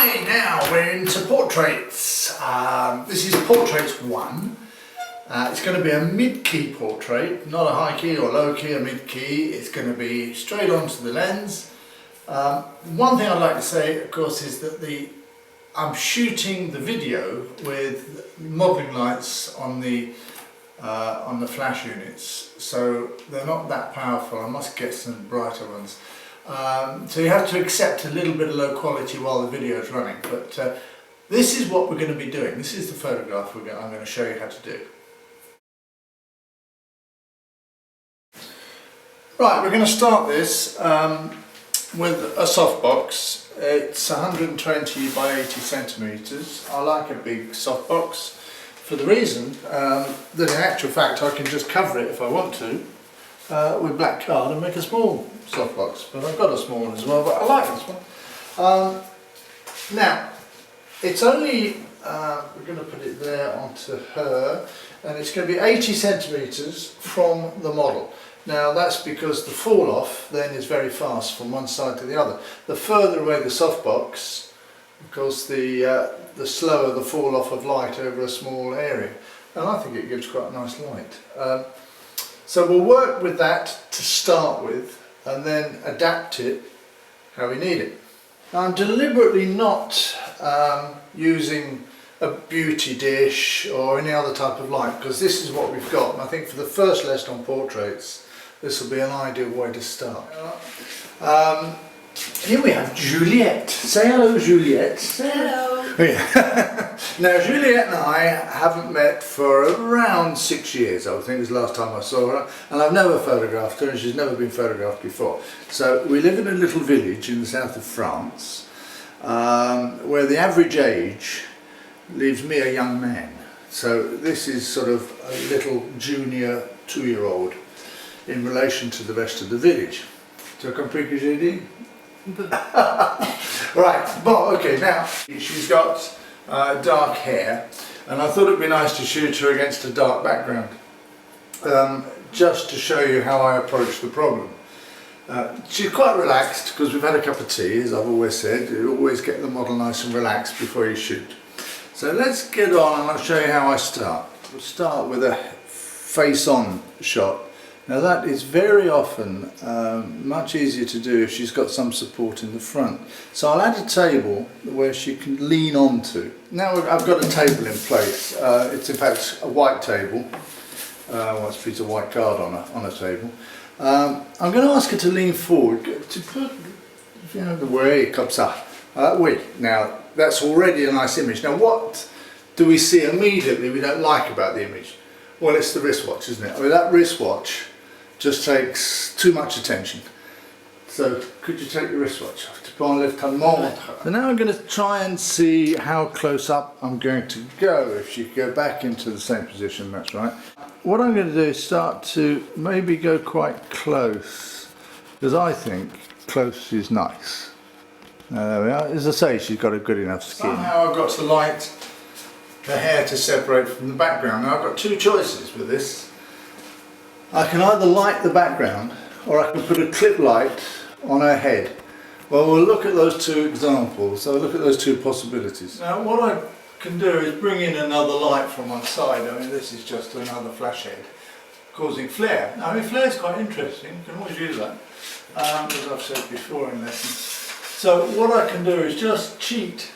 Hi, now we're into portraits. This is Portraits 1. It's going to be a mid-key portrait, not a high key or low key, a mid-key. It's going to be straight onto the lens. One thing I'd like to say, of course, is that I'm shooting the video with modelling lights on the flash units, so they're not that powerful. I must get some brighter ones. So you have to accept a little bit of low quality while the video is running, but this is what we're going to be doing. This is the photograph I'm going to show you how to do. Right, we're going to start this with a softbox. It's 120 by 80 centimetres. I like a big softbox for the reason that in actual fact I can just cover it if I want to with black card and make a small softbox, but I've got a small one as well, but I like this one. Now, it's only, we're going to put it there onto her, and it's going to be 80 centimetres from the model. Now that's because the fall off then is very fast from one side to the other. The further away the softbox, of course the slower the fall off of light over a small area, and I think it gives quite a nice light. So we'll work with that to start with and then adapt it how we need it. Now, I'm deliberately not using a beauty dish or any other type of light because this is what we've got, and I think for the first lesson on portraits this will be an ideal way to start. Here we have Juliette. Say hello, Juliette. Say hello. Yeah. Now Juliette and I haven't met for around 6 years, I think was the last time I saw her, and I've never photographed her and she's never been photographed before. So we live in a little village in the south of France where the average age leaves me a young man. So this is sort of a little junior 2-year-old in relation to the rest of the village. Tu as compris que j'ai dit? Right, but okay, now she's got dark hair, and I thought it'd be nice to shoot her against a dark background, just to show you how I approach the problem. She's quite relaxed because we've had a cup of tea, as I've always said. You always get the model nice and relaxed before you shoot. So let's get on and I'll show you how I start. We'll start with a face-on shot. Now that is very often much easier to do if she's got some support in the front. So I'll add a table where she can lean onto. Now I've got a table in place. It's in fact a white table. It's a piece of white card on a table. I'm going to ask her to lean forward to put, you know, the way comme ça. Oui. Now that's already a nice image. Now what do we see immediately we don't like about the image? Well, it's the wristwatch, isn't it? I mean, that wristwatch just takes too much attention. So could you take the wristwatch off? So now I'm going to try and see how close up I'm going to go. If you go back into the same position, that's right. What I'm going to do is start to maybe go quite close, because I think close is nice. Now there we are. As I say, she's got a good enough skin. Somehow I've got to light the hair to separate from the background. Now I've got two choices with this. I can either light the background or I can put a clip light on her head. Well, we'll look at those two examples, so look at those two possibilities. Now what I can do is bring in another light from one side. I mean, this is just another flash head causing flare. Now, I mean, flare is quite interesting, you can always use that, as I've said before in lessons. So what I can do is just cheat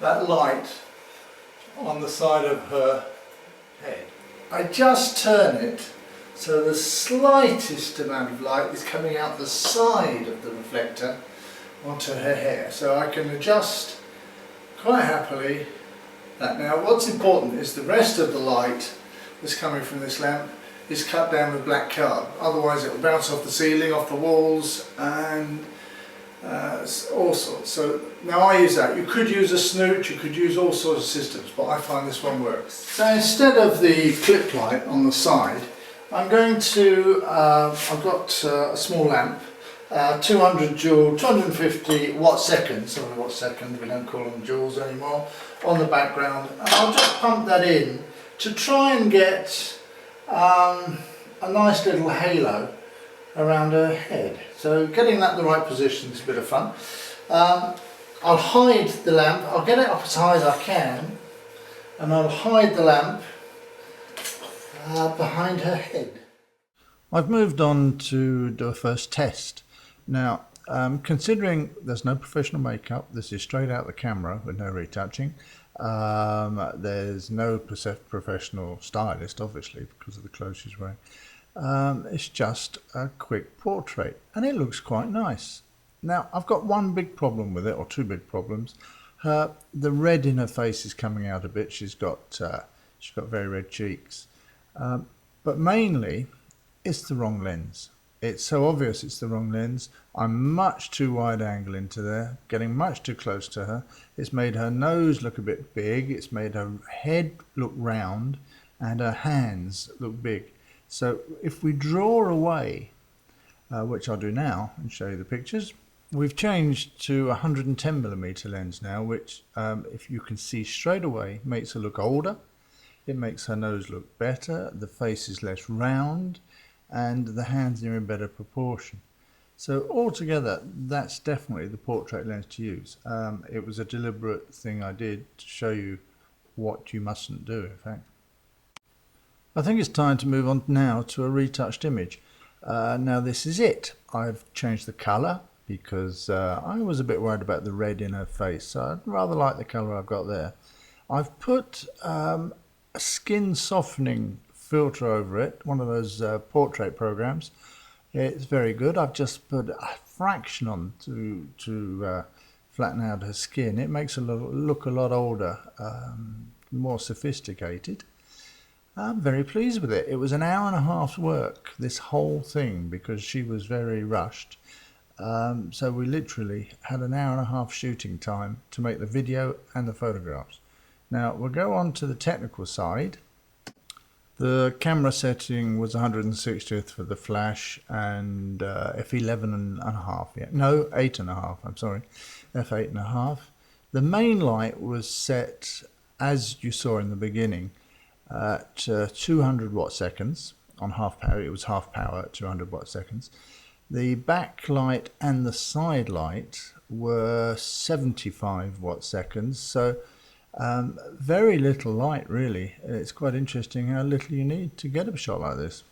that light on the side of her head. I just turn it so the slightest amount of light is coming out the side of the reflector onto her hair. So I can adjust quite happily that. Now what's important is the rest of the light that's coming from this lamp is cut down with black card. Otherwise it will bounce off the ceiling, off the walls, and all sorts. So now I use that. You could use a snoot, you could use all sorts of systems, but I find this one works. So instead of the clip light on the side, I'm going to, I've got a small lamp, 200 joule, 250 watt seconds, sorry, watt second, we don't call them joules anymore, on the background, and I'll just pump that in to try and get a nice little halo around her head. So getting that in the right position is a bit of fun. I'll hide the lamp, I'll get it up as high as I can, and I'll hide the lamp behind her head. I've moved on to do a first test. Now, considering there's no professional makeup, this is straight out the camera with no retouching. There's no professional stylist, obviously, because of the clothes she's wearing. It's just a quick portrait, and it looks quite nice. Now, I've got one big problem with it, or two big problems. The red in her face is coming out a bit. She's got very red cheeks. But mainly, it's the wrong lens. It's so obvious it's the wrong lens. I'm much too wide angle into there, getting much too close to her. It's made her nose look a bit big. It's made her head look round and her hands look big. So if we draw away, which I'll do now and show you the pictures, we've changed to a 110mm lens now, which if you can see straight away makes her look older. It makes her nose look better, the face is less round, and the hands are in better proportion. So altogether, that's definitely the portrait lens to use. It was a deliberate thing I did to show you what you mustn't do, in fact. I think it's time to move on now to a retouched image. Now this is it. I've changed the colour because I was a bit worried about the red in her face, so I'd rather like the colour I've got there. I've put a skin softening filter over it, one of those portrait programs. It's very good. I've just put a fraction on to flatten out her skin. It makes her look a lot older, more sophisticated. I'm very pleased with it. It was an hour and a half's work, this whole thing, because she was very rushed. So we literally had an hour and a half shooting time to make the video and the photographs. Now we'll go on to the technical side. The camera setting was 160th for the flash and f11.5, yeah. No, 8.5, I'm sorry, f8.5. The main light was set, as you saw in the beginning, at 200 watt seconds on half power. It was half power at 200 watt seconds. The backlight and the side light were 75 watt seconds, so very little light really. It's quite interesting how little you need to get a shot like this.